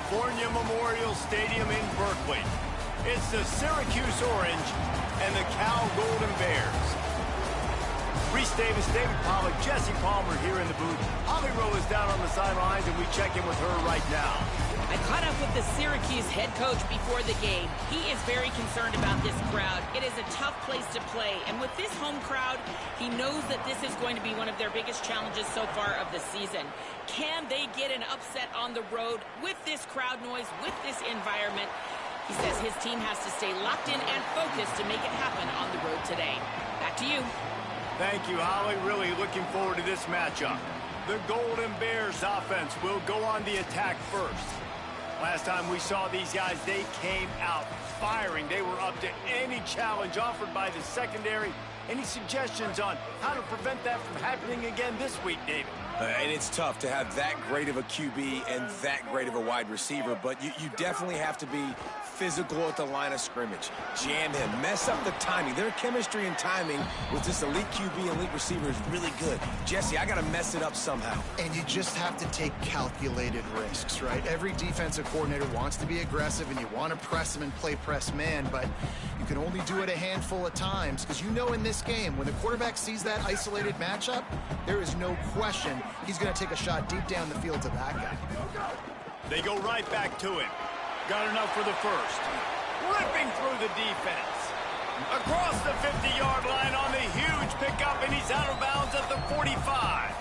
California Memorial Stadium in Berkeley. It's the Syracuse Orange and the Cal Golden Bears. Reese Davis, David Pollack, Jesse Palmer here in the booth. Holly Rowe is down on the sidelines, and we check in with her right now. I caught up with the Syracuse head coach before the game. He is very concerned about this crowd. It is a tough place to play, and with this home crowd, he knows that this is going to be one of their biggest challenges so far of the season. Can they get an upset on the road with this crowd noise, with this environment? He says his team has to stay locked in and focused to make it happen on the road today. Back to you. Thank you, Holly. Really looking forward to this matchup. The Golden Bears offense will go on the attack first. Last time we saw these guys, they came out firing. They were up to any challenge offered by the secondary. Any suggestions on how to prevent that from happening again this week, David? And it's tough to have that great of a QB and that great of a wide receiver, but you definitely have to be physical at the line of scrimmage. Jam him. Mess up the timing. Their chemistry and timing with this elite QB and elite receiver is really good. Jesse, I got to mess it up somehow. And you just have to take calculated risks, right? Every defensive coordinator wants to be aggressive, and you want to press them and play press man, but you can only do it a handful of times because you know in this game, when the quarterback sees that isolated matchup, there is no question he's going to take a shot deep down the field to that guy. They go right back to it. Got enough for the first. Ripping through the defense. Across the 50-yard line on the huge pickup, and he's out of bounds at the 45.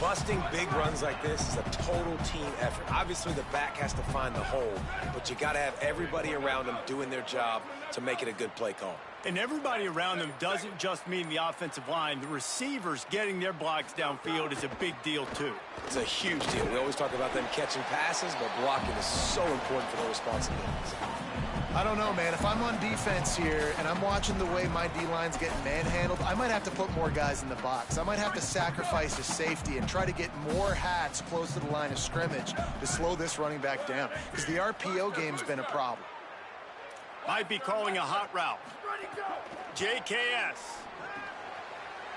Busting big runs like this is a total team effort. Obviously, the back has to find the hole, but you got to have everybody around them doing their job to make it a good play call. And everybody around them doesn't just mean the offensive line. The receivers getting their blocks downfield is a big deal, too. It's a huge deal. We always talk about them catching passes, but blocking is so important for their responsibilities. I don't know, man. If I'm on defense here and I'm watching the way my D-line's getting manhandled, I might have to put more guys in the box. I might have to sacrifice a safety and try to get more hats close to the line of scrimmage to slow this running back down, because the RPO game's been a problem. Might be calling a hot route. JKS.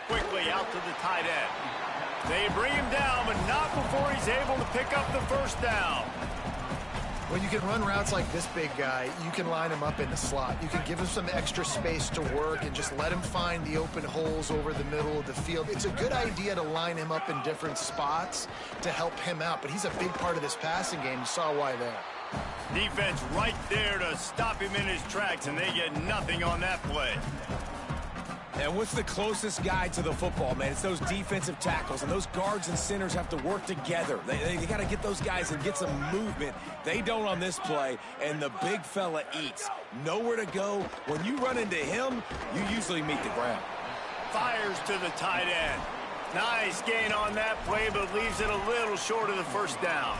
Quickly out to the tight end. They bring him down, but not before he's able to pick up the first down. When you can run routes like this big guy, you can line him up in the slot. You can give him some extra space to work and just let him find the open holes over the middle of the field. It's a good idea to line him up in different spots to help him out, but he's a big part of this passing game. You saw why there. Defense right there to stop him in his tracks, and they get nothing on that play. And what's the closest guy to the football, man? It's those defensive tackles, and those guards and centers have to work together. They got to get those guys and get some movement. They don't on this play, and the big fella eats. Nowhere to go. When you run into him, you usually meet the ground. Fires to the tight end. Nice gain on that play, but leaves it a little short of the first down.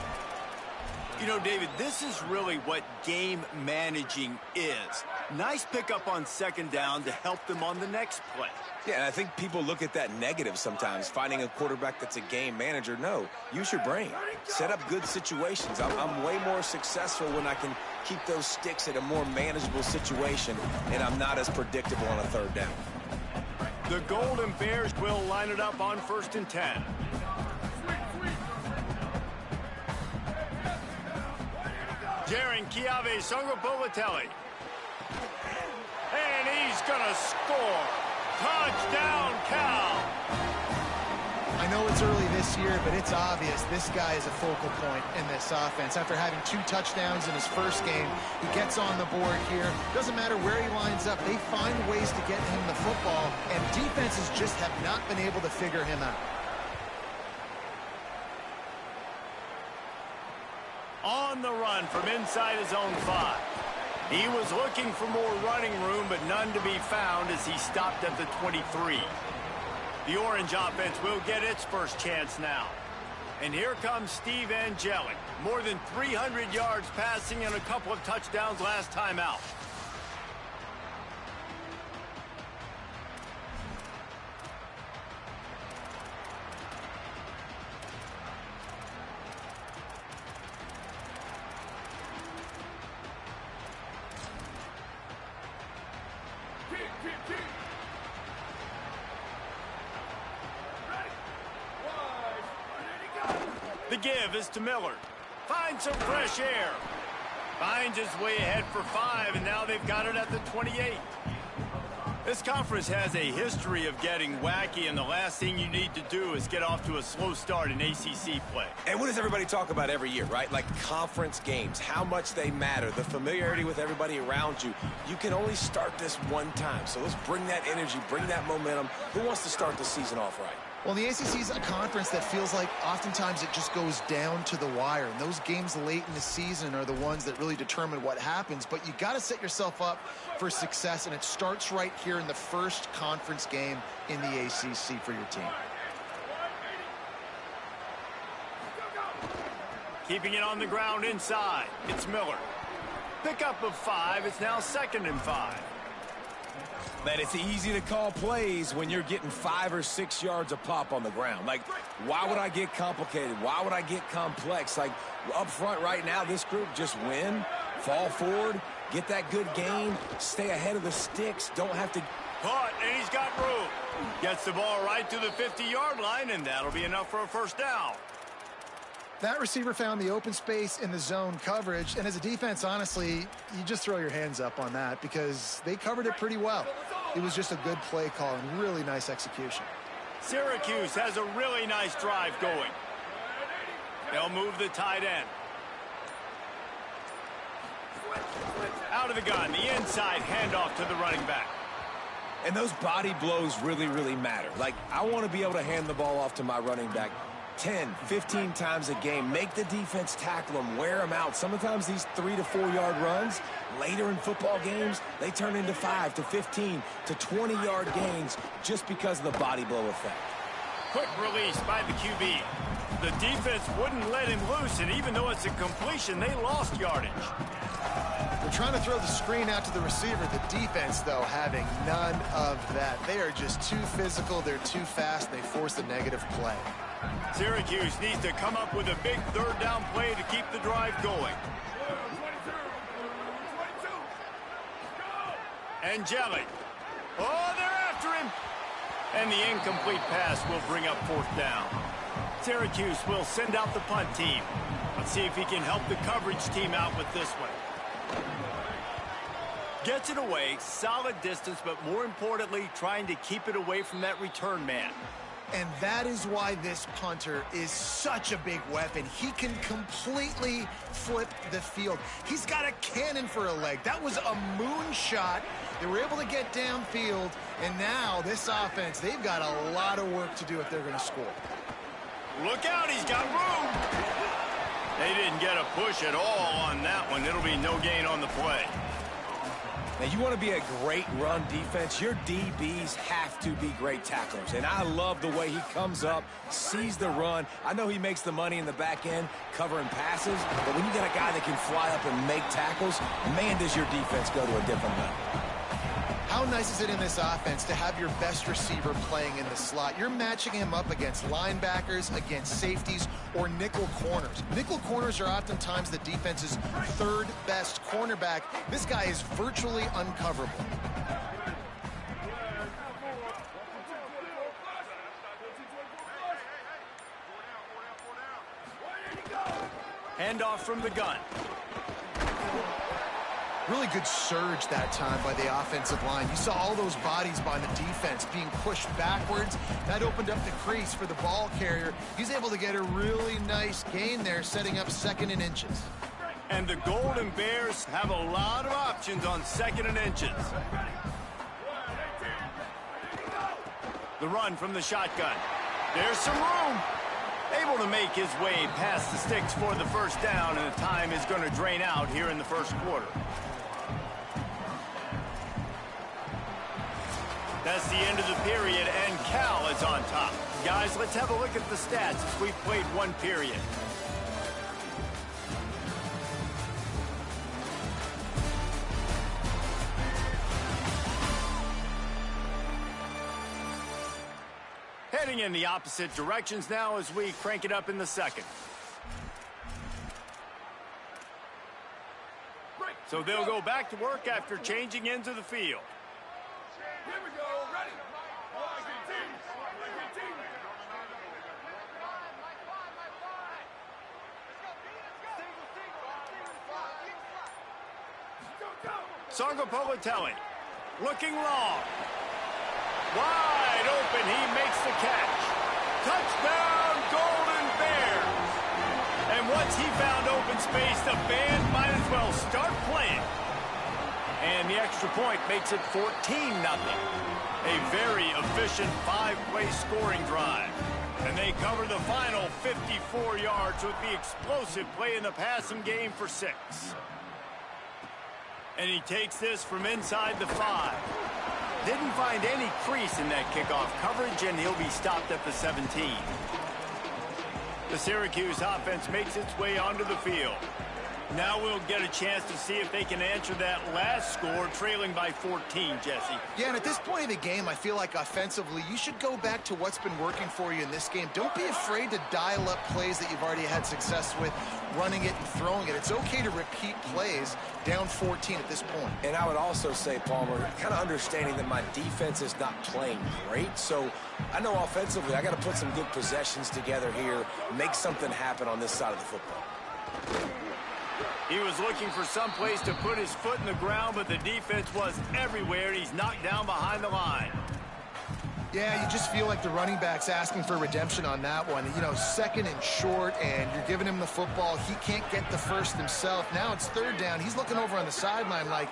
You know, David, this is really what game managing is. Nice pickup on second down to help them on the next play. Yeah, and I think people look at that negative sometimes, finding a quarterback that's a game manager. No, use your brain. Set up good situations. I'm way more successful when I can keep those sticks at a more manageable situation, and I'm not as predictable on a third down. The Golden Bears will line it up on 1st and 10. Jaron Chiave Songobolatelli. And he's going to score. Touchdown, Cal. I know it's early this year, but it's obvious this guy is a focal point in this offense. After having 2 touchdowns in his first game, he gets on the board here. Doesn't matter where he lines up. They find ways to get him the football, and defenses just have not been able to figure him out. On the run from inside his own 5. He was looking for more running room, but none to be found as he stopped at the 23. The Orange offense will get its first chance now. And here comes Steve Angeli. More than 300 yards passing and a couple of touchdowns last time out. The give is to Miller. Finds some fresh air. Finds his way ahead for 5, and now they've got it at the 28. This conference has a history of getting wacky, and the last thing you need to do is get off to a slow start in ACC play. And what does everybody talk about every year, right? Like conference games, how much they matter, the familiarity with everybody around you. You can only start this one time, so let's bring that energy, bring that momentum. Who wants to start the season off right? Well, the ACC is a conference that feels like oftentimes it just goes down to the wire. And those games late in the season are the ones that really determine what happens. But you got to set yourself up for success, and it starts right here in the first conference game in the ACC for your team. Keeping it on the ground inside. It's Miller. Pickup of 5. It's now 2nd and 5. Man, it's easy to call plays when you're getting 5 or 6 yards a pop on the ground. Like, why would I get complicated? Why would I get complex? Like, up front right now, this group just win, fall forward, get that good gain, stay ahead of the sticks, don't have to... Caught, and he's got room. Gets the ball right to the 50-yard line, and that'll be enough for a first down. That receiver found the open space in the zone coverage, and as a defense, honestly, you just throw your hands up on that because they covered it pretty well. It was just a good play call and really nice execution. Syracuse has a really nice drive going. They'll move the tight end. Out of the gun, the inside handoff to the running back. And those body blows really, really matter. Like, I want to be able to hand the ball off to my running back 10, 15 times a game. Make the defense tackle them, wear them out. Sometimes these 3 to 4 yard runs, later in football games, they turn into 5 to 15 to 20 yard gains just because of the body blow effect. Quick release by the QB. The defense wouldn't let him loose, and even though it's a completion, they lost yardage. They're trying to throw the screen out to the receiver. The defense, though, having none of that. They are just too physical. They're too fast. They force a negative play. Syracuse needs to come up with a big third down play to keep the drive going. Angelic. Oh, they're after him. And the incomplete pass will bring up 4th down. Syracuse will send out the punt team. Let's see if he can help the coverage team out with this one. Gets it away, solid distance, but more importantly, trying to keep it away from that return man. And that is why this punter is such a big weapon. He can completely flip the field. He's got a cannon for a leg. That was a moonshot. They were able to get downfield, and now this offense, they've got a lot of work to do if they're going to score. Look out, he's got room. They didn't get a push at all on that one. It'll be no gain on the play. Now, you want to be a great run defense, your DBs have to be great tacklers. And I love the way he comes up, sees the run. I know he makes the money in the back end covering passes, but when you got a guy that can fly up and make tackles, man, does your defense go to a different level. How nice is it in this offense to have your best receiver playing in the slot? You're matching him up against linebackers, against safeties, or nickel corners. Nickel corners are oftentimes the defense's 3rd best cornerback. This guy is virtually uncoverable. Handoff from the gun. Really good surge that time by the offensive line. You saw all those bodies by the defense being pushed backwards. That opened up the crease for the ball carrier. He's able to get a really nice gain there, setting up 2nd and inches. And the Golden Bears have a lot of options on 2nd and inches. The run from the shotgun. There's some room. Able to make his way past the sticks for the first down, and the time is going to drain out here in the first quarter. That's the end of the period, and Cal is on top. Guys, let's have a look at the stats as we've played one period. Heading in the opposite directions now as we crank it up in the second. So they'll go back to work after changing into the field. Here we go, ready. Sangapolitelli looking long. Wide open, he makes the catch. Touchdown, Golden Bears. And once he found open space, the band might as well start playing. And the extra point makes it 14-0. A very efficient 5-play scoring drive. And they cover the final 54 yards with the explosive play in the passing game for 6. And he takes this from inside the 5. Didn't find any crease in that kickoff coverage, and he'll be stopped at the 17. The Syracuse offense makes its way onto the field. Now we'll get a chance to see if they can answer that last score, trailing by 14, Jesse. Yeah, and at this point in the game, I feel like offensively, you should go back to what's been working for you in this game. Don't be afraid to dial up plays that you've already had success with, running it and throwing it. It's okay to repeat plays down 14 at this point. And I would also say, Palmer, kind of understanding that my defense is not playing great, so I know offensively I got to put some good possessions together here, make something happen on this side of the football. He was looking for some place to put his foot in the ground, but the defense was everywhere, and he's knocked down behind the line. Yeah, you just feel like the running back's asking for redemption on that one. You know, second and short, and you're giving him the football. He can't get the first himself. Now it's third down. He's looking over on the sideline like,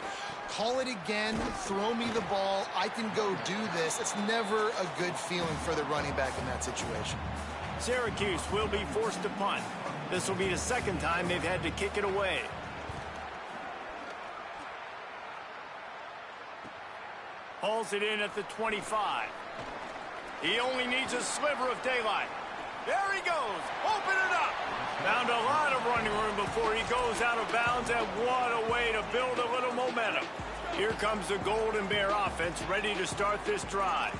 call it again, throw me the ball, I can go do this. It's never a good feeling for the running back in that situation. Syracuse will be forced to punt. This will be the second time they've had to kick it away. Hauls it in at the 25. He only needs a sliver of daylight. There he goes. Open it up. Found a lot of running room before he goes out of bounds, and what a way to build a little momentum. Here comes the Golden Bear offense ready to start this drive.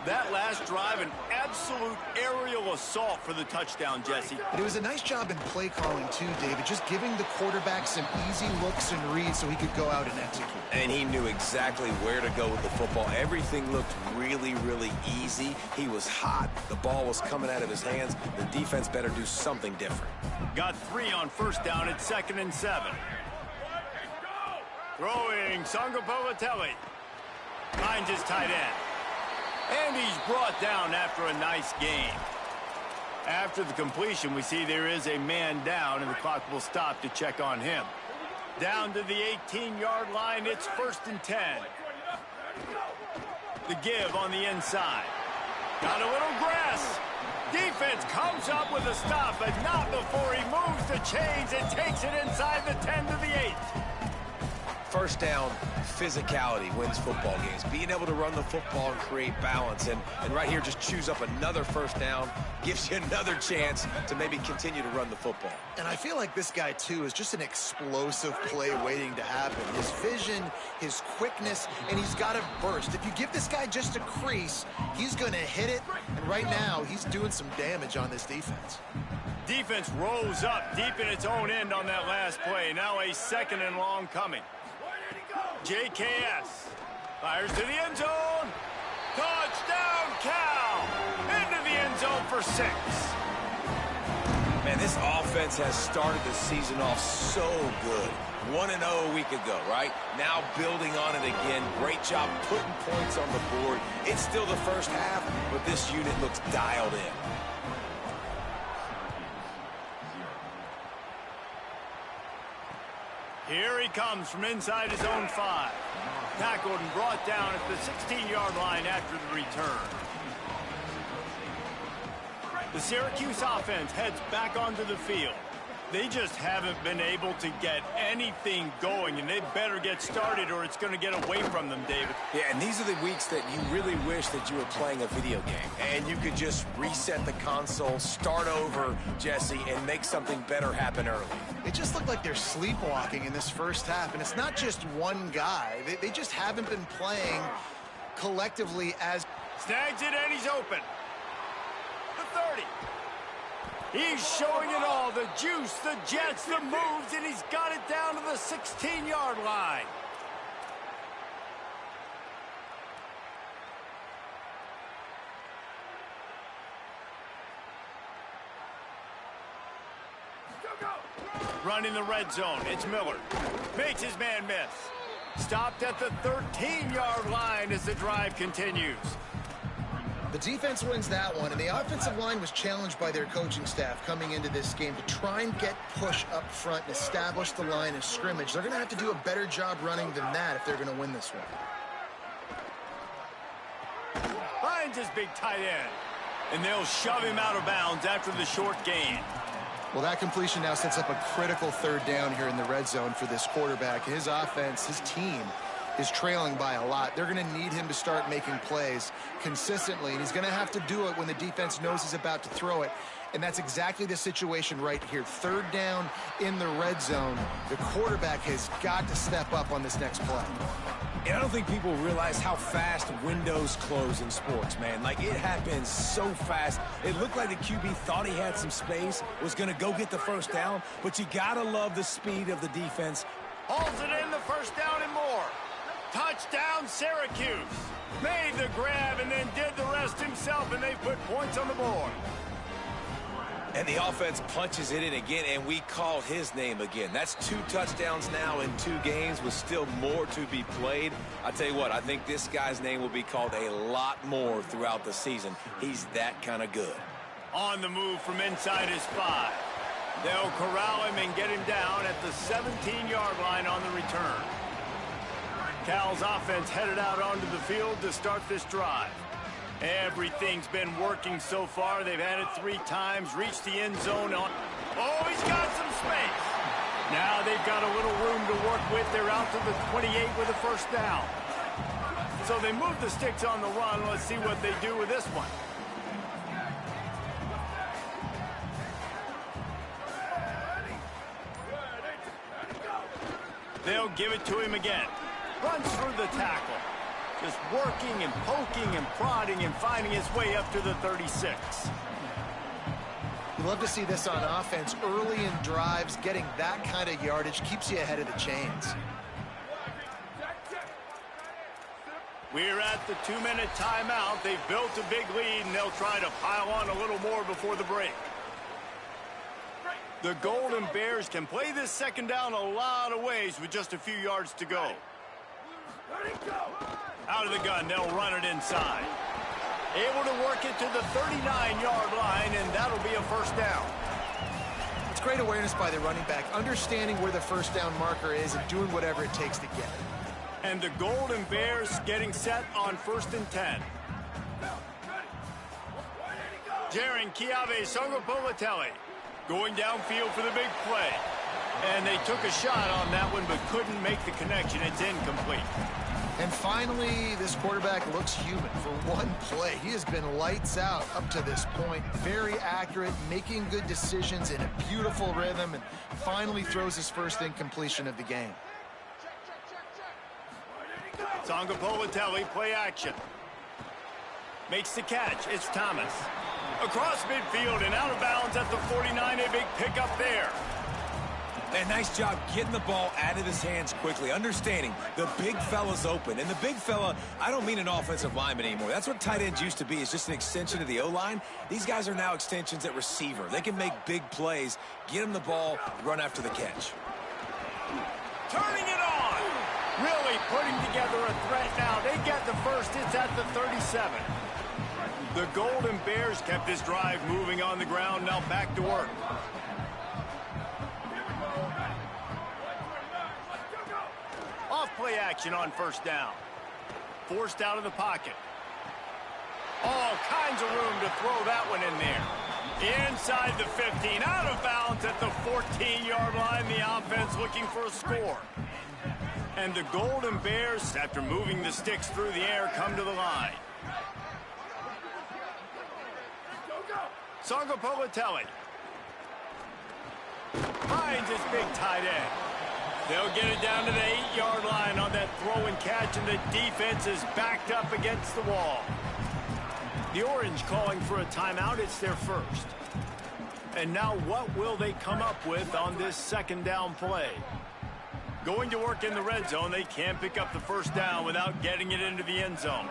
That last drive, an absolute aerial assault for the touchdown, Jesse. But it was a nice job in play calling, too, David, just giving the quarterback some easy looks and reads so he could go out and execute. And he knew exactly where to go with the football. Everything looked really, really easy. He was hot. The ball was coming out of his hands. The defense better do something different. Got 3 on first down at 2nd and 7. Throwing, Sangapolitelli. Finds his tight end. And he's brought down after a nice gain. After the completion, we see there is a man down, and the clock will stop to check on him. Down to the 18-yard line, it's 1st and 10. The give on the inside. Got a little grass. Defense comes up with a stop, but not before he moves the chains and takes it inside the 10 to the 8. First down, physicality wins football games. Being able to run the football and create balance. And right here, just choose up another first down, gives you another chance to maybe continue to run the football. And I feel like this guy, too, is just an explosive play waiting to happen. His vision, his quickness, and he's got a burst. If you give this guy just a crease, he's going to hit it. And right now, he's doing some damage on this defense. Defense rolls up deep in its own end on that last play. Now a 2nd and long coming. JKS fires to the end zone. Touchdown, Cal! Into the end zone for 6. Man, this offense has started the season off so good. 1-0 a week ago, right? Now building on it again. Great job putting points on the board. It's still the first half, but this unit looks dialed in. Here he comes from inside his own 5. Tackled and brought down at the 16-yard line after the return. The Syracuse offense heads back onto the field. They just haven't been able to get anything going, and they better get started or it's going to get away from them, David. Yeah, and these are the weeks that you really wish that you were playing a video game and you could just reset the console, start over, Jesse, and make something better happen early. It just looked like they're sleepwalking in this first half, and it's not just one guy. They just haven't been playing collectively as... Snags it, and he's open. The 30. He's showing it all, the juice, the jets, the moves, and he's got it down to the 16-yard line. Running the red zone, it's Miller. Makes his man miss. Stopped at the 13-yard line as the drive continues. The defense wins that one, and the offensive line was challenged by their coaching staff coming into this game to try and get push up front and establish the line of scrimmage. They're going to have to do a better job running than that if they're going to win this one. Finds his big tight end. And they'll shove him out of bounds after the short gain. Well, that completion now sets up a critical third down here in the red zone for this quarterback. His offense, his team, is trailing by a lot. They're going to need him to start making plays consistently, and he's going to have to do it when the defense knows he's about to throw it. And that's exactly the situation right here. Third down in the red zone. The quarterback has got to step up on this next play. And I don't think people realize how fast windows close in sports, man. Like, it happens so fast. It looked like the QB thought he had some space, was going to go get the first down, but you got to love the speed of the defense. Hauls it in, the first down and more. Touchdown, Syracuse. Made the grab and then did the rest himself, and they put points on the board. And the offense punches it in again, and we call his name again. That's 2 touchdowns now in 2 games with still more to be played. I tell you what, I think this guy's name will be called a lot more throughout the season. He's that kind of good. On the move from inside his 5. They'll corral him and get him down at the 17-yard line on the return. Cal's offense headed out onto the field to start this drive. Everything's been working so far. They've had it 3 times, reached the end zone on. Oh, he's got some space. Now they've got a little room to work with. They're out to the 28 with a first down. So they move the sticks on the run. Let's see what they do with this one. They'll give it to him again. Runs through the tackle. Just working and poking and prodding and finding his way up to the 36. You love to see this on offense. Early in drives, getting that kind of yardage keeps you ahead of the chains. We're at the 2-minute timeout. They've built a big lead, and they'll try to pile on a little more before the break. The Golden Bears can play this second down a lot of ways with just a few yards to go. Out of the gun, they'll run it inside. Able to work it to the 39-yard line, and that'll be a first down. It's great awareness by the running back, understanding where the first down marker is and doing whatever it takes to get it. And the Golden Bears getting set on 1st and 10. Jaron Kiave Songopolitelli going downfield for the big play. And they took a shot on that one but couldn't make the connection. It's incomplete. And finally, this quarterback looks human for one play. He has been lights out up to this point. Very accurate, making good decisions in a beautiful rhythm, and finally throws his first incompletion of the game. Songopolitelli, play action. Makes the catch. It's Thomas. Across midfield and out of bounds at the 49. A big pickup there. And nice job getting the ball out of his hands quickly, understanding the big fella's open. And the big fella, I don't mean an offensive lineman anymore. That's what tight ends used to be, is just an extension of the O-line. These guys are now extensions at receiver. They can make big plays, get him the ball, run after the catch. Turning it on. Really putting together a threat now. They get the first. It's at the 37. The Golden Bears kept this drive moving on the ground. Now back to work. Off-play action on first down. Forced out of the pocket. All kinds of room to throw that one in there. Inside the 15. Out of bounds at the 14-yard line. The offense looking for a score. And the Golden Bears, after moving the sticks through the air, come to the line. Songopolitelli finds his big tight end. They'll get it down to the 8-yard line on that throw and catch, and the defense is backed up against the wall. The Orange calling for a timeout. It's their first. And now what will they come up with on this second down play? Going to work in the red zone. They can't pick up the first down without getting it into the end zone.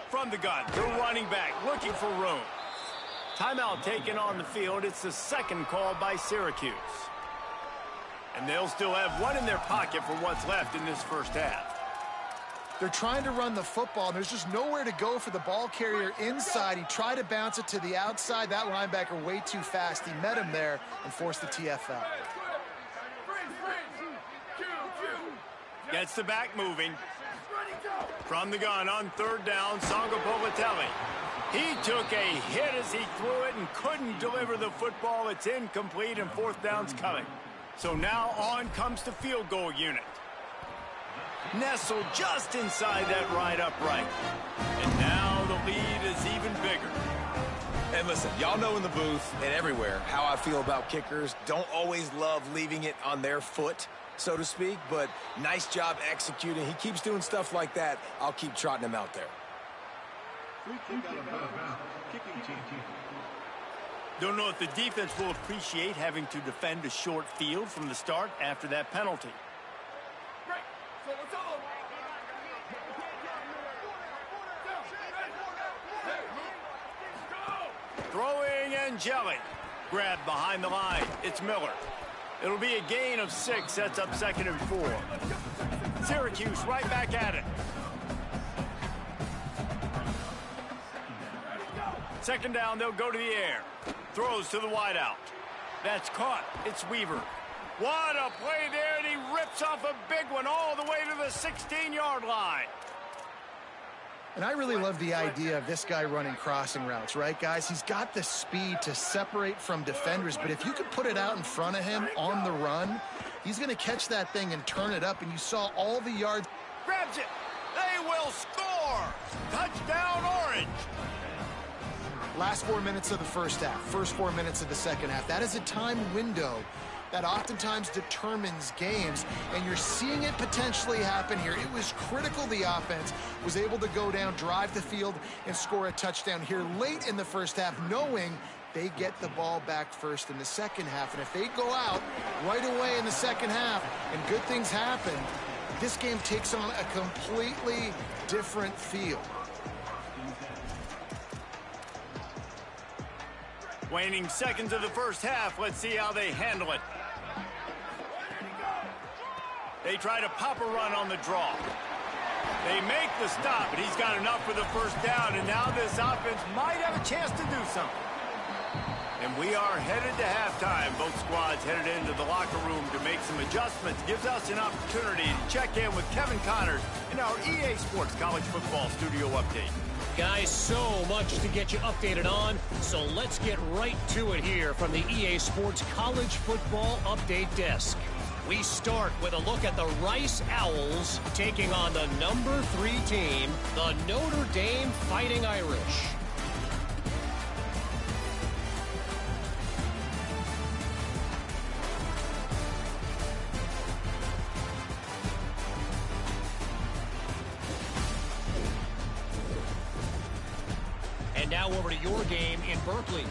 From the gun, the running back looking for room. Timeout taken on the field. It's the second call by Syracuse. And they'll still have one in their pocket for what's left in this first half. They're trying to run the football, and there's just nowhere to go for the ball carrier inside. He tried to bounce it to the outside. That linebacker way too fast. He met him there and forced the TFL. Gets the back moving. From the gun on third down, Songa Politelli. He took a hit as he threw it and couldn't deliver the football. It's incomplete, and fourth down's coming. So now on comes the field goal unit. Nestled just inside that right upright. And now the lead is even bigger. And listen, y'all know in the booth and everywhere how I feel about kickers. Don't always love leaving it on their foot, so to speak, but nice job executing. He keeps doing stuff like that. I'll keep trotting him out there. Don't know if the defense will appreciate having to defend a short field from the start after that penalty. Throwing Angeli. Grabbed behind the line. It's Miller. It'll be a gain of 6. Sets up 2nd and 4. Syracuse right back at it. 2nd down, they'll go to the air. Throws to the wideout. That's caught. It's Weaver. What a play there, and he rips off a big one all the way to the 16-yard line. And I really love the idea of this guy running crossing routes, right, guys? He's got the speed to separate from defenders, but if you could put it out in front of him on the run, he's going to catch that thing and turn it up, and you saw all the yards. Grabs it. They will score. Touchdown, Orange. Last 4 minutes of the first half, first 4 minutes of the second half. That is a time window that oftentimes determines games, and you're seeing it potentially happen here. It was critical the offense was able to go down, drive the field, and score a touchdown here late in the first half, knowing they get the ball back first in the second half. And if they go out right away in the second half and good things happen, this game takes on a completely different feel. Waning seconds of the first half. Let's see how they handle it. They try to pop a run on the draw. They make the stop, but he's got enough for the first down, and now this offense might have a chance to do something. And we are headed to halftime. Both squads headed into the locker room to make some adjustments. Gives us an opportunity to check in with Kevin Connors in our EA Sports College Football Studio Update. Guys, so much to get you updated on, so let's get right to it here from the EA Sports College Football Update Desk. We start with a look at the Rice Owls taking on the number 3 team, the Notre Dame Fighting Irish. And now over to your game in Berkeley.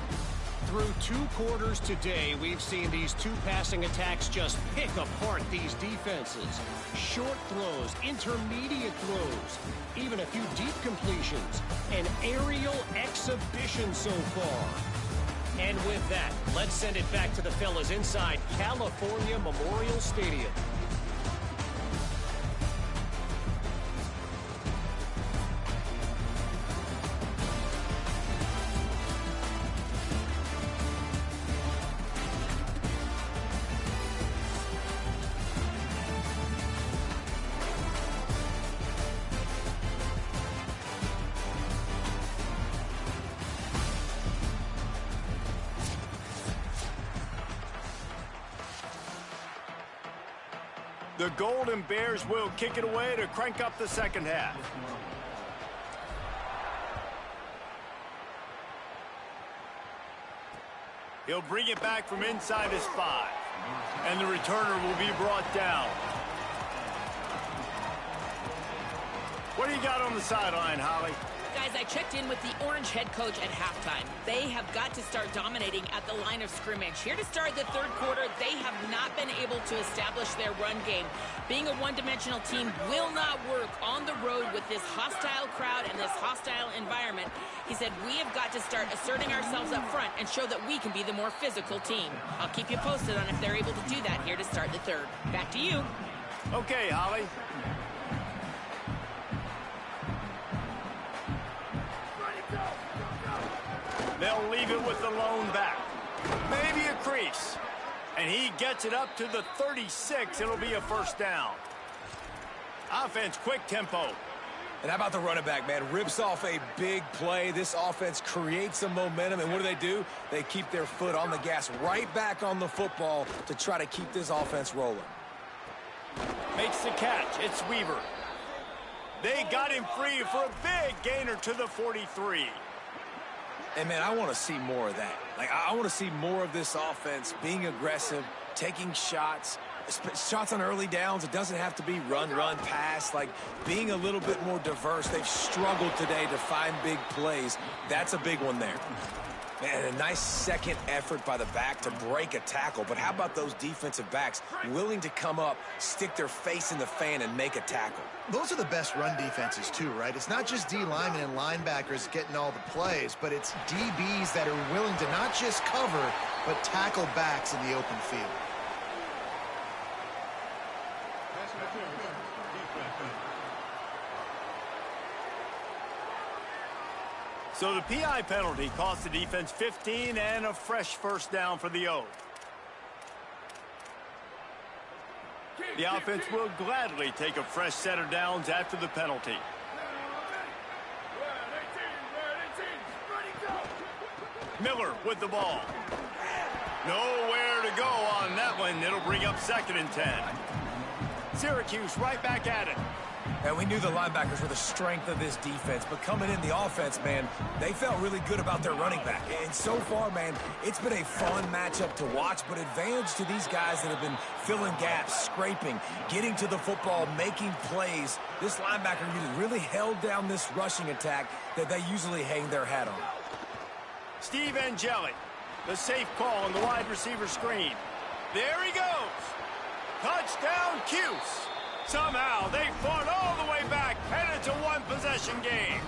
Through 2 quarters today, we've seen these 2 passing attacks just pick apart these defenses. Short throws, intermediate throws, even a few deep completions. An aerial exhibition so far. And with that, let's send it back to the fellas inside California Memorial Stadium. The Golden Bears will kick it away to crank up the second half. He'll bring it back from inside his 5. And the returner will be brought down. What do you got on the sideline, Holly? Guys, I checked in with the Orange head coach at halftime. They have got to start dominating at the line of scrimmage. Here to start the third quarter, they have not been able to establish their run game. Being a one-dimensional team will not work on the road with this hostile crowd and this hostile environment. He said, we have got to start asserting ourselves up front and show that we can be the more physical team. I'll keep you posted on if they're able to do that here to start the third. Back to you. Okay, Holly. They'll leave it with the lone back. Maybe a crease. And he gets it up to the 36. It'll be a first down. Offense, quick tempo. And how about the running back, man? Rips off a big play. This offense creates some momentum. And what do? They keep their foot on the gas right back on the football to try to keep this offense rolling. Makes the catch. It's Weaver. They got him free for a big gainer to the 43. And, man, I want to see more of that. Like, I want to see more of this offense being aggressive, taking shots on early downs. It doesn't have to be run, pass. Like, being a little bit more diverse. They've struggled today to find big plays. That's a big one there. Man, a nice second effort by the back to break a tackle. But how about those defensive backs willing to come up, stick their face in the fan, and make a tackle? Those are the best run defenses, too, right? It's not just D linemen and linebackers getting all the plays, but it's DBs that are willing to not just cover, but tackle backs in the open field. So the PI penalty cost the defense 15 and a fresh first down for the O. The offense will gladly take a fresh set of downs after the penalty. Miller with the ball. Nowhere to go on that one. It'll bring up 2nd and 10. Syracuse right back at it. And we knew the linebackers were the strength of this defense, but coming in the offense, man, they felt really good about their running back. And so far, man, it's been a fun matchup to watch, but advantage to these guys that have been filling gaps, scraping, getting to the football, making plays. This linebacker unit really held down this rushing attack that they usually hang their hat on. Steve Angeli, the safe call on the wide receiver screen. There he goes. Touchdown, Cuse. Somehow, they fought all the way back, and it's a one-possession game.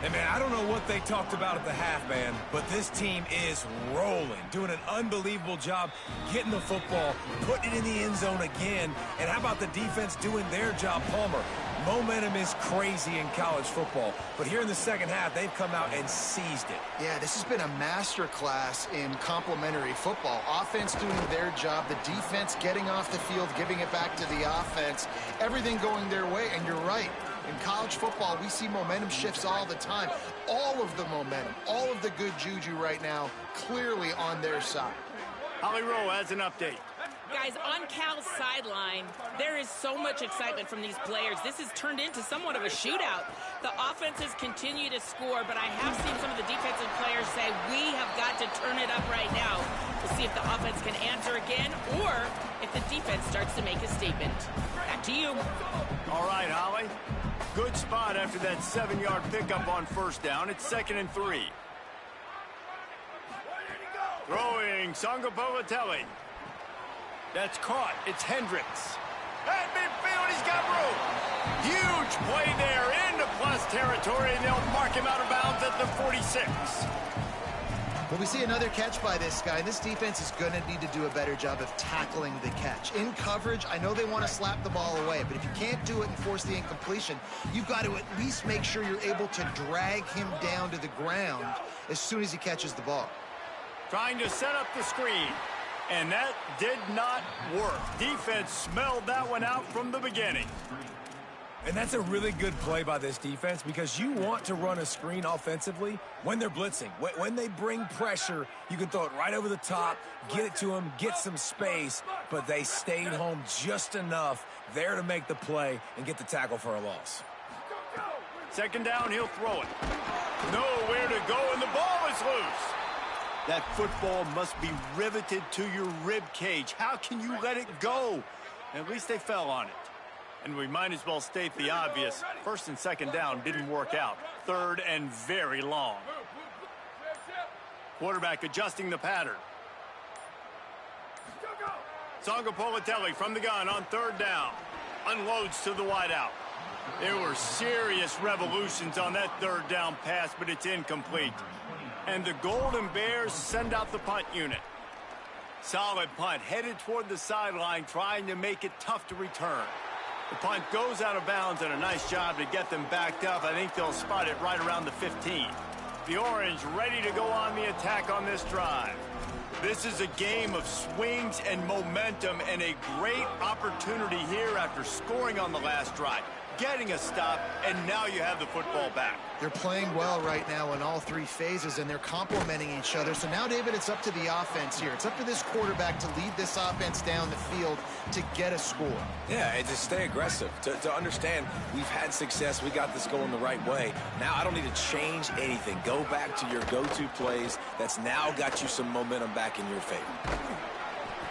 And, man, I don't know what they talked about at the half, man, but this team is rolling, doing an unbelievable job getting the football, putting it in the end zone again. And how about the defense doing their job, Palmer? Momentum is crazy in college football, but here in the second half, they've come out and seized it. Yeah, this has been a masterclass in complementary football. Offense doing their job, the defense getting off the field, giving it back to the offense, everything going their way, and you're right. In college football, we see momentum shifts all the time. All of the momentum, all of the good juju right now, clearly on their side. Holly Rowe has an update. Guys, on Cal's sideline, there is so much excitement from these players. This has turned into somewhat of a shootout. The offenses continue to score, but I have seen some of the defensive players say, we have got to turn it up right now. We'll see if the offense can answer again or if the defense starts to make a statement. Back to you. All right, Holly. Good spot after that 7-yard pickup on first down. It's 2nd and 3. Throwing Sangapolatelli. That's caught. It's Hendricks. At midfield, he's got room. Huge play there into plus territory, and they'll mark him out of bounds at the 46. Well, we see another catch by this guy. This defense is going to need to do a better job of tackling the catch. In coverage, I know they want to slap the ball away, but if you can't do it and force the incompletion, you've got to at least make sure you're able to drag him down to the ground as soon as he catches the ball. Trying to set up the screen. And that did not work. Defense smelled that one out from the beginning. And that's a really good play by this defense because you want to run a screen offensively when they're blitzing. When they bring pressure, you can throw it right over the top, get it to them, get some space, but they stayed home just enough there to make the play and get the tackle for a loss. 2nd down, he'll throw it. Nowhere to go, and the ball is loose. That football must be riveted to your rib cage. How can you let it go? At least they fell on it. And we might as well state the obvious. First and second down didn't work out. Third and very long. Quarterback adjusting the pattern. Sangapolitelli from the gun on third down. Unloads to the wideout. There were serious revolutions on that third down pass, but it's incomplete. And the Golden Bears send out the punt unit. Solid punt, headed toward the sideline, trying to make it tough to return. The punt goes out of bounds, and a nice job to get them backed up. I think they'll spot it right around the 15. The Orange ready to go on the attack on this drive. This is a game of swings and momentum, and a great opportunity here after scoring on the last drive, getting a stop, and now you have the football back. They're playing well right now in all three phases, and they're complementing each other. So now, David, it's up to the offense here. It's up to this quarterback to lead this offense down the field to get a score. Yeah, and to stay aggressive, to understand we've had success, we got this going the right way. Now I don't need to change anything. Go back to your go-to plays. That's now got you some momentum back in your favor.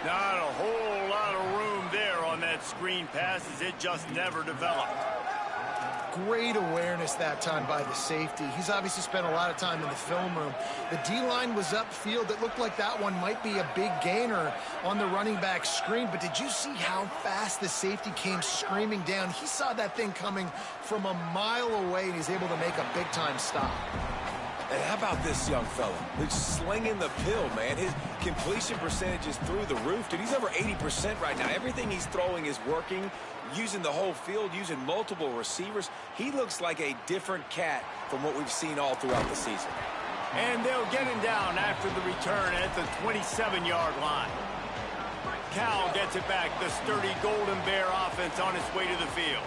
Not a whole lot of room there on that screen pass, as it just never developed. Great awareness that time by the safety. He's obviously spent a lot of time in the film room. The D-line was upfield. It looked like that one might be a big gainer on the running back screen, but did you see how fast the safety came screaming down? He saw that thing coming from a mile away, and he's able to make a big-time stop. And how about this young fella? He's slinging the pill, man. His completion percentage is through the roof. Dude, he's over 80% right now. Everything he's throwing is working, using the whole field, using multiple receivers. He looks like a different cat from what we've seen all throughout the season. And they'll get him down after the return at the 27-yard line. Cal gets it back. The sturdy Golden Bear offense on its way to the field.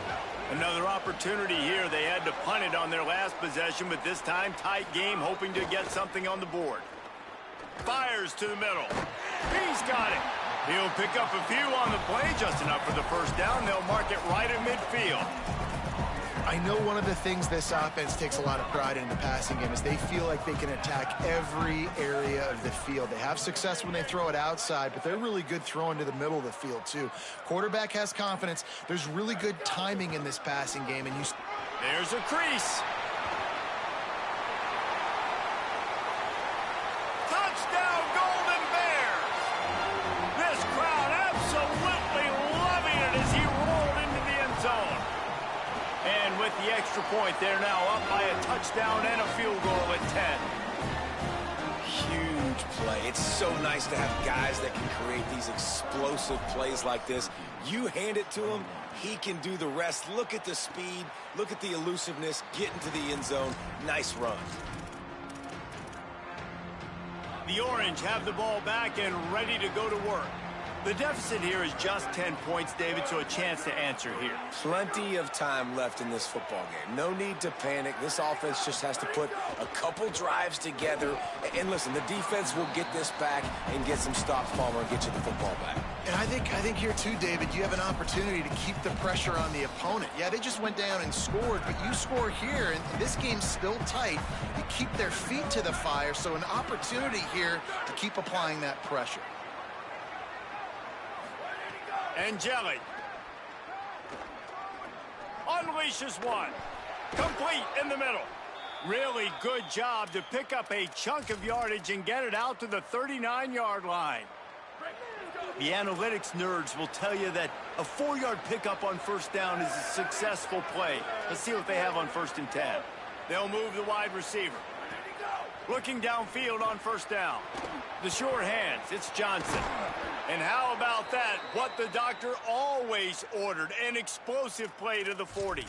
Another opportunity here. They had to punt it on their last possession, but this time tight game, hoping to get something on the board. Fires to the middle. He's got it. He'll pick up a few on the play, just enough for the first down. They'll mark it right at midfield. I know one of the things this offense takes a lot of pride in the passing game is they feel like they can attack every area of the field. They have success when they throw it outside, but they're really good throwing to the middle of the field, too. Quarterback has confidence. There's really good timing in this passing game. And There's a crease. Touchdown, Golden Bears! This crowd absolutely loving it as he rolled into the end zone. And with the extra point, they're now up by a touchdown and a field goal at 10. Huge play. It's so nice to have guys that can create these explosive plays like this. You hand it to him, he can do the rest. Look at the speed. Look at the elusiveness. Get into the end zone. Nice run. The Orange have the ball back and ready to go to work. The deficit here is just 10 points, David, so a chance to answer here. Plenty of time left in this football game. No need to panic. This offense just has to put a couple drives together. And listen, the defense will get this back and get some stops, Palmer, and get you the football back. And I think here, too, David, you have an opportunity to keep the pressure on the opponent. Yeah, they just went down and scored, but you score here, and this game's still tight. You keep their feet to the fire, so an opportunity here to keep applying that pressure. Angeli unleashes one. Complete in the middle. Really good job to pick up a chunk of yardage and get it out to the 39-yard line. The analytics nerds will tell you that a 4-yard pickup on first down is a successful play. Let's see what they have on 1st and 10. They'll move the wide receiver. Looking downfield on first down. The sure hands, it's Johnson. And how about that? What the doctor always ordered, an explosive play to the 40.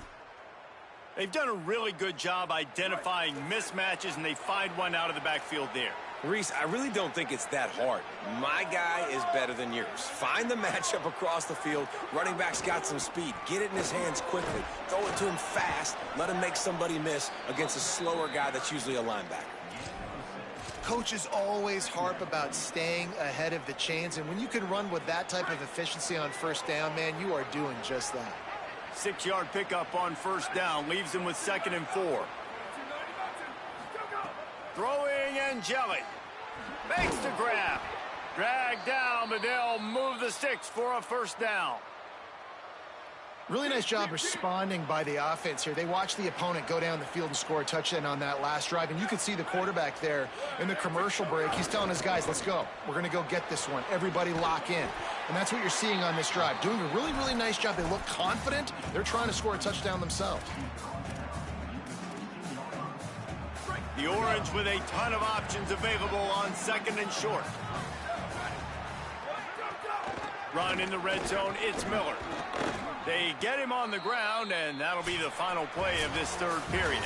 They've done a really good job identifying mismatches, and they find one out of the backfield there. Reese, I really don't think it's that hard. My guy is better than yours. Find the matchup across the field. Running back's got some speed. Get it in his hands quickly. Throw it to him fast. Let him make somebody miss against a slower guy that's usually a linebacker. Coaches always harp about staying ahead of the chains, and when you can run with that type of efficiency on first down, man, you are doing just that. 6-yard pickup on first down leaves him with 2nd and 4. Throwing Angeli. Makes the grab. Dragged down, but they'll move the sticks for a first down. Really nice job responding by the offense here. They watched the opponent go down the field and score a touchdown on that last drive, and you could see the quarterback there in the commercial break. He's telling his guys, let's go. We're going to go get this one. Everybody lock in. And that's what you're seeing on this drive. Doing a really, really nice job. They look confident. They're trying to score a touchdown themselves. The Orange with a ton of options available on second and short. Run in the red zone, it's Miller. They get him on the ground, and that'll be the final play of this third period.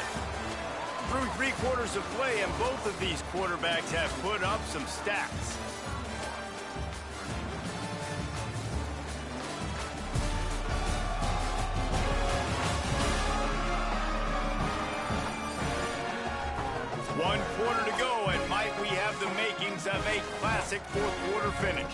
Through 3 quarters of play, and both of these quarterbacks have put up some stats. One quarter to go, and might we have the makings of a classic fourth quarter finish.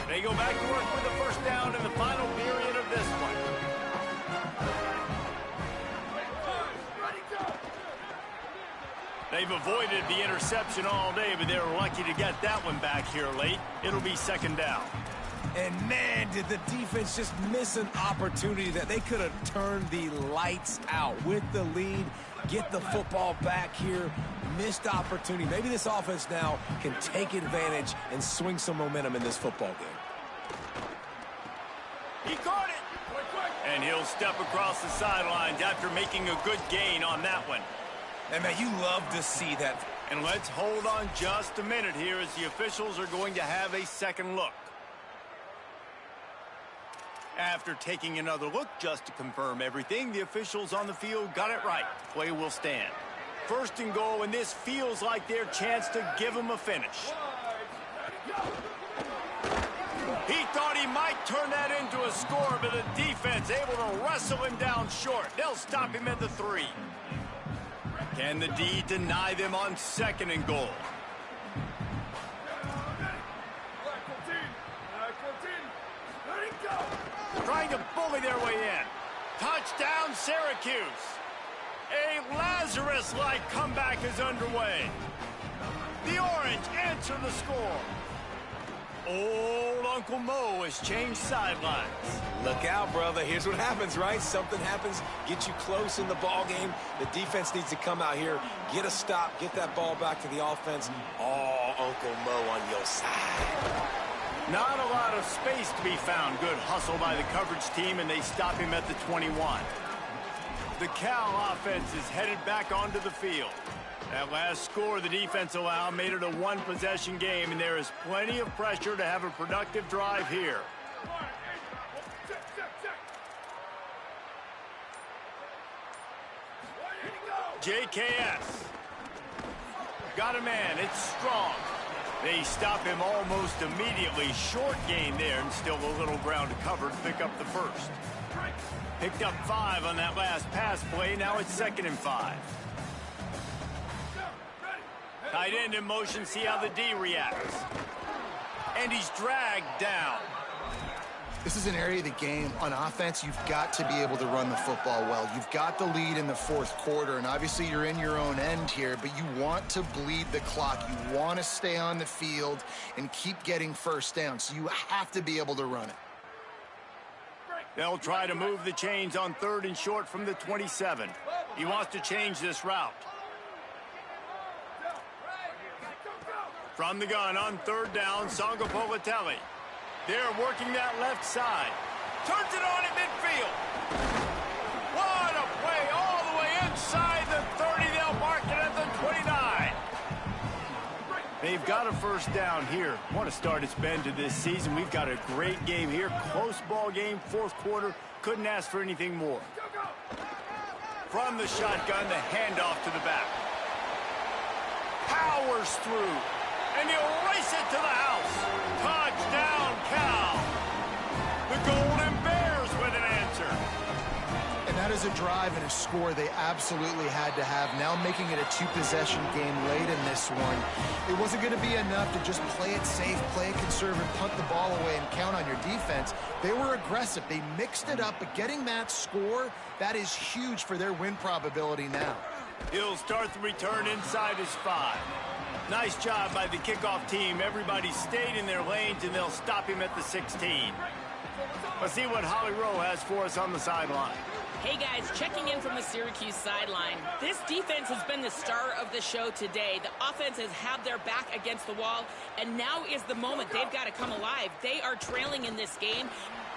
They go back to work with the first down in the final period of this one. They've avoided the interception all day, but they were lucky to get that one back here late. It'll be second down. And man, did the defense just miss an opportunity that they could have turned the lights out with the lead, get the football back here. Missed opportunity. Maybe this offense now can take advantage and swing some momentum in this football game. He caught it. And he'll step across the sidelines after making a good gain on that one. And man, you love to see that. And let's hold on just a minute here as the officials are going to have a second look. After taking another look just to confirm everything, the officials on the field got it right. Play will stand. First and goal, and this feels like their chance to give them a finish. He thought he might turn that into a score, but the defense able to wrestle him down short. They'll stop him at the 3. Can the D deny them on second and goal? Trying to bully their way in. Touchdown, Syracuse. A Lazarus-like comeback is underway. The Orange answer the score. Old Uncle Mo has changed sidelines. Look out, brother. Here's what happens, right? Something happens, get you close in the ball game. The defense needs to come out here, get a stop, get that ball back to the offense. Oh, Uncle Mo on your side. Not a lot of space to be found. Good hustle by the coverage team, and they stop him at the 21. The Cal offense is headed back onto the field. That last score the defense allowed made it a one-possession game, and there is plenty of pressure to have a productive drive here. JKS. Got a man. It's Strong. They stop him almost immediately. Short gain there, and still a little ground to cover to pick up the first. Picked up 5 on that last pass play. Now it's 2nd and 5. Tight end in motion. See how the D reacts. And he's dragged down. This is an area of the game on offense you've got to be able to run the football well. You've got the lead in the fourth quarter, and obviously you're in your own end here, but you want to bleed the clock. You want to stay on the field and keep getting first down, so you have to be able to run it. They'll try to move the chains on 3rd and short from the 27. He wants to change this route. From the gun on 3rd down, Sangapolitelli. They're working that left side. Turns it on at midfield. What a play all the way inside the 30. They'll mark it at the 29. They've got a first down here. What a start it's been to this season. We've got a great game here. Close ball game, fourth quarter. Couldn't ask for anything more. From the shotgun, the handoff to the back. Powers through. And he'll race it to the house. Touchdown, Cal. The Golden Bears with an answer. And that is a drive and a score they absolutely had to have. Now making it a 2-possession game late in this one. It wasn't going to be enough to just play it safe, play it conservative, punt the ball away, and count on your defense. They were aggressive. They mixed it up, but getting that score, that is huge for their win probability now. He'll start the return inside his 5. Nice job by the kickoff team. Everybody stayed in their lanes, and they'll stop him at the 16. Let's see what Holly Rowe has for us on the sideline. Hey guys, checking in from the Syracuse sideline. This defense has been the star of the show today. The offense has had their back against the wall, and now is the moment they've got to come alive. They are trailing in this game.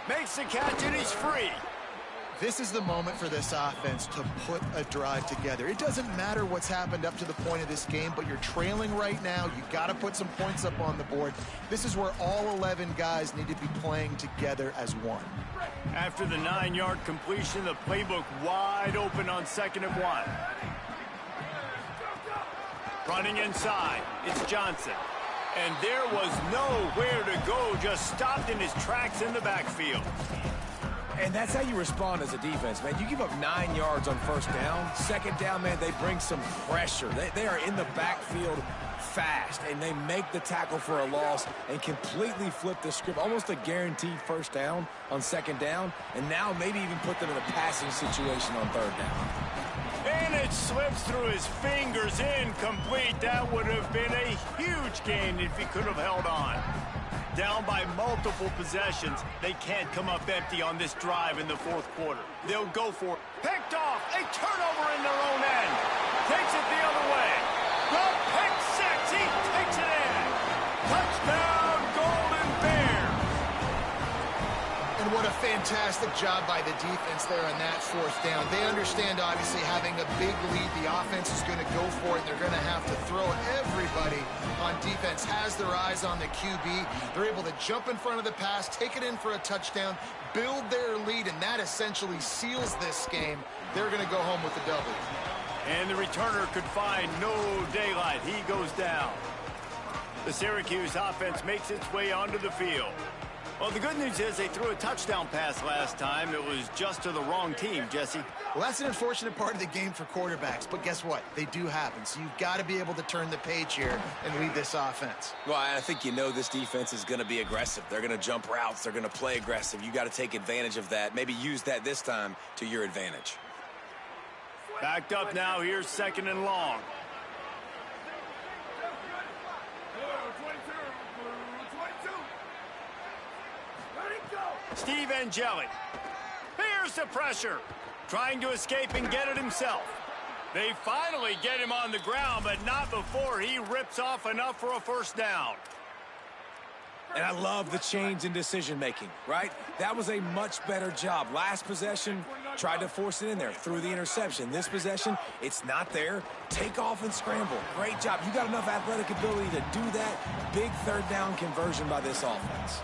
Makes the catch, and he's free. This is the moment for this offense to put a drive together. It doesn't matter what's happened up to the point of this game, but you're trailing right now. You got to put some points up on the board. This is where all 11 guys need to be playing together as one. After the 9-yard completion, the playbook wide open on 2nd and 1. Running inside, it's Johnson. And there was nowhere to go, just stopped in his tracks in the backfield. And that's how you respond as a defense, man. You give up 9 yards on 1st down. 2nd down, man, they bring some pressure. They are in the backfield fast, and they make the tackle for a loss and completely flip the script. Almost a guaranteed 1st down on 2nd down, and now maybe even put them in a passing situation on 3rd down. And it slips through his fingers, incomplete. That would have been a huge gain if he could have held on. Down by multiple possessions, they can't come up empty on this drive in the 4th quarter. They'll go for it. Picked off, a turnover in their own end. Takes it the other way. The pick 6, he takes it in. Touchdown, Golden Bears. And what a fantastic job by the defense there on that 4th down. They understand, obviously, having a big lead. The offense is going to go for it, and they're going to have to throw it. Everybody on defense has their eyes on the QB. They're able to jump in front of the pass, take it in for a touchdown, build their lead, and that essentially seals this game. They're going to go home with the W. And the returner could find no daylight. He goes down. The Syracuse offense makes its way onto the field. Well, the good news is they threw a touchdown pass last time. It was just to the wrong team, Jesse. Well, that's an unfortunate part of the game for quarterbacks, but guess what? They do happen, so you've got to be able to turn the page here and lead this offense. Well, I think you know this defense is going to be aggressive. They're going to jump routes. They're going to play aggressive. You got to take advantage of that. Maybe use that this time to your advantage. Backed up now. Here's 2nd and long. Steve Angeli. Here's the pressure. Trying to escape and get it himself. They finally get him on the ground, but not before he rips off enough for a 1st down. And I love the change in decision-making, right? That was a much better job. Last possession, tried to force it in there, threw the interception. This possession, it's not there. Take off and scramble. Great job. You got enough athletic ability to do that. Big 3rd down conversion by this offense.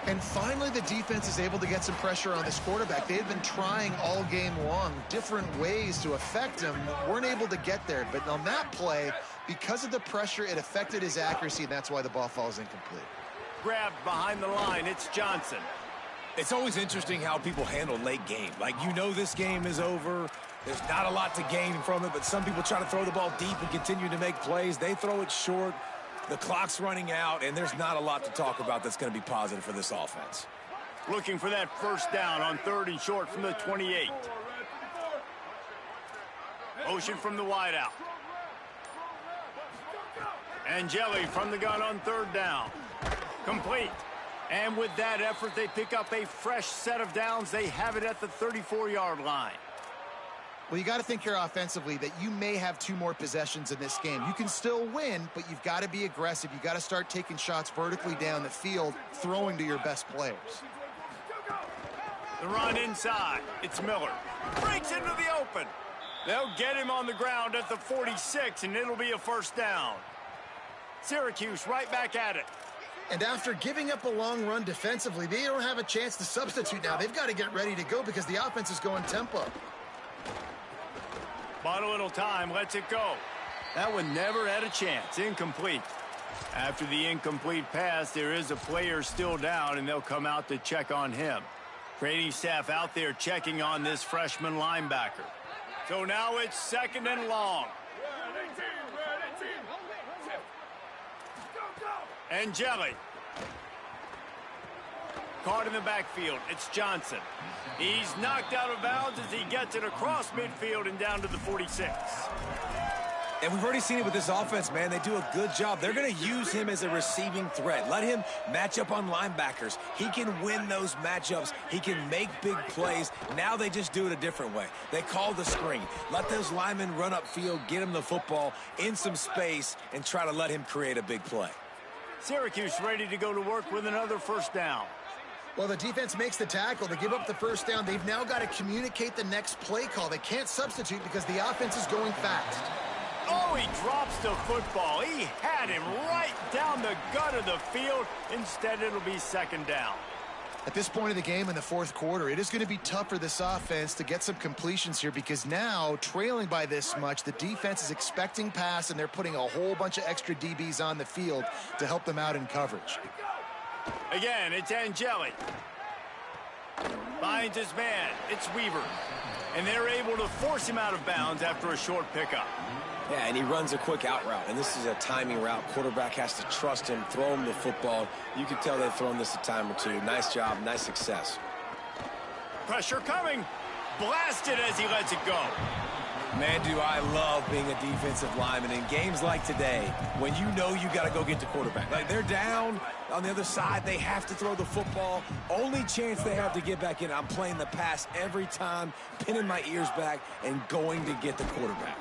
And finally, the defense is able to get some pressure on this quarterback. They've been trying all game long different ways to affect him. Weren't able to get there. But on that play, because of the pressure, it affected his accuracy, and that's why the ball falls incomplete. Grabbed behind the line. It's Johnson. It's always interesting how people handle late game. Like, you know this game is over. There's not a lot to gain from it, but some people try to throw the ball deep and continue to make plays. They throw it short. The clock's running out, and there's not a lot to talk about that's going to be positive for this offense. Looking for that 1st down on 3rd and short from the 28. Motion from the wideout. Angeli from the gun on 3rd down. Complete. And with that effort, they pick up a fresh set of downs. They have it at the 34-yard line. Well, you got to think here offensively that you may have 2 more possessions in this game. You can still win, but you've got to be aggressive. You got to start taking shots vertically down the field, throwing to your best players. The run inside. It's Miller. Breaks into the open. They'll get him on the ground at the 46, and it'll be a 1st down. Syracuse right back at it. And after giving up a long run defensively, they don't have a chance to substitute now. They've got to get ready to go because the offense is going tempo. Bought a little time, lets it go. That one never had a chance. Incomplete. After the incomplete pass, there is a player still down, and they'll come out to check on him. Training staff out there checking on this freshman linebacker. So now it's 2nd and long. Angeli. Caught in the backfield. It's Johnson. He's knocked out of bounds as he gets it across midfield and down to the 46. And we've already seen it with this offense, man. They do a good job. They're going to use him as a receiving threat. Let him match up on linebackers. He can win those matchups. He can make big plays. Now they just do it a different way. They call the screen. Let those linemen run upfield, get him the football in some space, and try to let him create a big play. Syracuse ready to go to work with another first down. Well, the defense makes the tackle. They give up the first down. They've now got to communicate the next play call. They can't substitute because the offense is going fast. Oh, he drops the football. He had him right down the gut of the field. Instead, it'll be second down. At this point of the game in the fourth quarter, it is going to be tough for this offense to get some completions here because now, trailing by this much, the defense is expecting pass, and they're putting a whole bunch of extra DBs on the field to help them out in coverage. Again, it's Angeli. Finds his man. It's Weaver. And they're able to force him out of bounds after a short pickup. Yeah, and he runs a quick out route, and this is a timing route. Quarterback has to trust him, throw him the football. You can tell they've thrown this a time or two. Nice job, nice success. Pressure coming. Blasted as he lets it go. Man, do I love being a defensive lineman in games like today when you know you got to go get the quarterback. Like, they're down on the other side. They have to throw the football. Only chance they have to get back in. I'm playing the pass every time, pinning my ears back, and going to get the quarterback.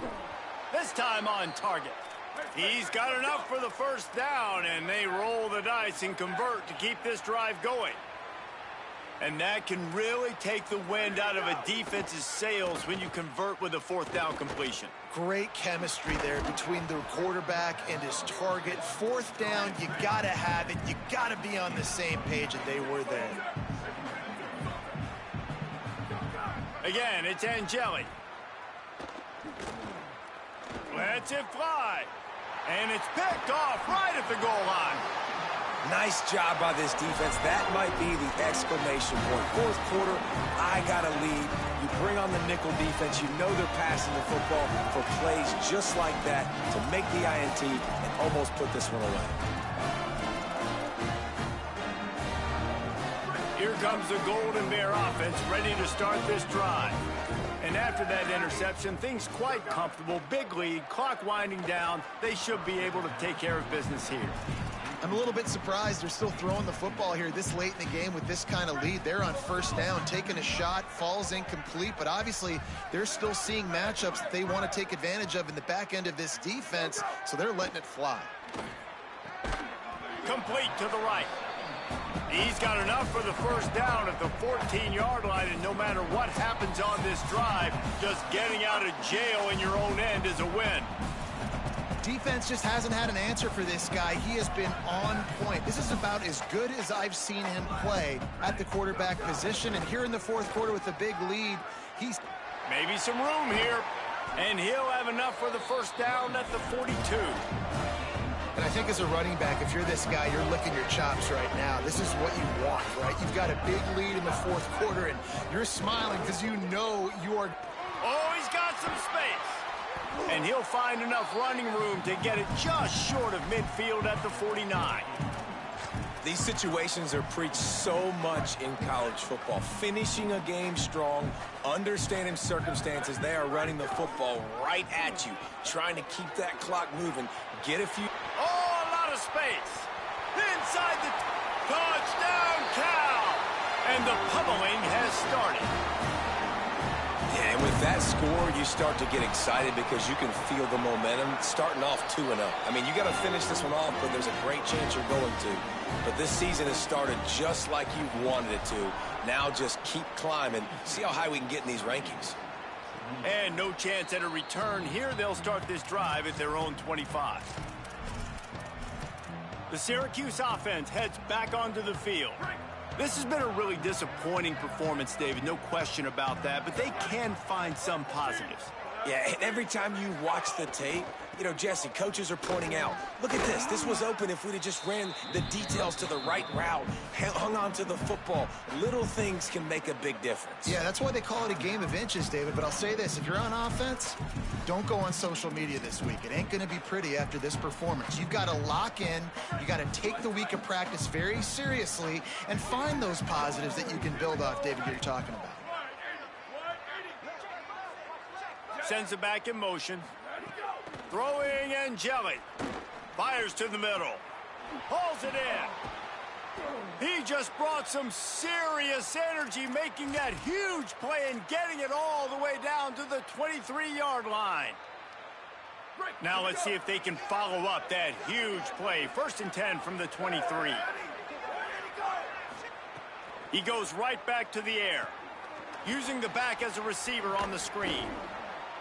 This time on target. He's got enough for the first down, and they roll the dice and convert to keep this drive going. And that can really take the wind out of a defense's sails when you convert with a fourth down completion. Great chemistry there between the quarterback and his target. Fourth down, you got to have it. You got to be on the same page, and they were there. Again, it's Angeli. Lets it fly. And it's picked off right at the goal line. Nice job by this defense. That might be the exclamation point. Fourth quarter, I got a lead. You bring on the nickel defense. You know they're passing the football for plays just like that to make the INT and almost put this one away. Here comes the Golden Bear offense ready to start this drive. And after that interception, things quite comfortable. Big lead, clock winding down. They should be able to take care of business here. I'm a little bit surprised they're still throwing the football here this late in the game with this kind of lead. They're on first down, taking a shot, falls incomplete, but obviously they're still seeing matchups that they want to take advantage of in the back end of this defense, so they're letting it fly. Complete to the right. He's got enough for the first down at the 14-yard line, and no matter what happens on this drive, just getting out of jail in your own end is a win. Defense just hasn't had an answer for this guy. He has been on point. This is about as good as I've seen him play at the quarterback position, and here in the fourth quarter with a big lead, he's... Maybe some room here, and he'll have enough for the first down at the 42. And I think as a running back, if you're this guy, you're licking your chops right now. This is what you want, right? You've got a big lead in the fourth quarter, and you're smiling because you know you are... Oh, he's got some space. And he'll find enough running room to get it just short of midfield at the 49. These situations are preached so much in college football. Finishing a game strong, understanding circumstances. They are running the football right at you, trying to keep that clock moving. Get a few... Oh, a lot of space. Inside the touchdown, Cal. And the pummeling has started. Yeah, and with that score, you start to get excited because you can feel the momentum starting off 2-0. I mean, you got to finish this one off, but there's a great chance you're going to. But this season has started just like you wanted it to. Now just keep climbing. See how high we can get in these rankings. And no chance at a return. Here they'll start this drive at their own 25. The Syracuse offense heads back onto the field. This has been a really disappointing performance, David, no question about that, but they can find some positives. Yeah, and every time you watch the tape, you know, Jesse, coaches are pointing out, look at this. This was open if we'd have just ran the details to the right route, hung on to the football. Little things can make a big difference. Yeah, that's why they call it a game of inches, David. But I'll say this, if you're on offense, don't go on social media this week. It ain't going to be pretty after this performance. You've got to lock in. You got to take the week of practice very seriously and find those positives that you can build off, David, you're talking about. Sends it back in motion. Throwing and jelly. Fires to the middle. Hauls it in. He just brought some serious energy, making that huge play and getting it all the way down to the 23-yard line. Now let's see if they can follow up that huge play. 1st and 10 from the 23. He goes right back to the air, using the back as a receiver on the screen.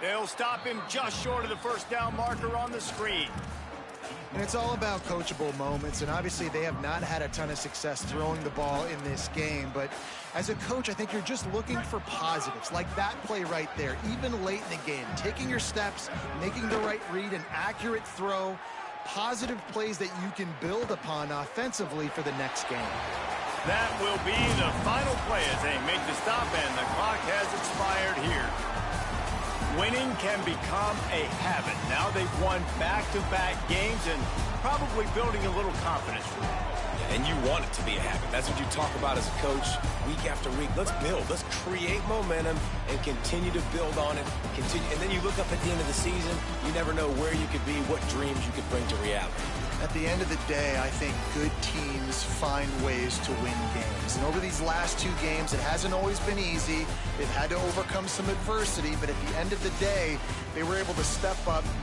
They'll stop him just short of the first down marker on the screen. And it's all about coachable moments, and obviously they have not had a ton of success throwing the ball in this game. But as a coach, I think you're just looking for positives, like that play right there, even late in the game. Taking your steps, making the right read, an accurate throw, positive plays that you can build upon offensively for the next game. That will be the final play as they make the stop, and the clock has expired here. Winning can become a habit. Now they've won back-to-back games and probably building a little confidence for them. And you want it to be a habit. That's what you talk about as a coach week after week. Let's build. Let's create momentum and continue to build on it. And then you look up at the end of the season, you never know where you could be, what dreams you could bring to reality. At the end of the day, I think good teams find ways to win games. And over these last 2 games, it hasn't always been easy. They've had to overcome some adversity, but at the end of the day, they were able to step up,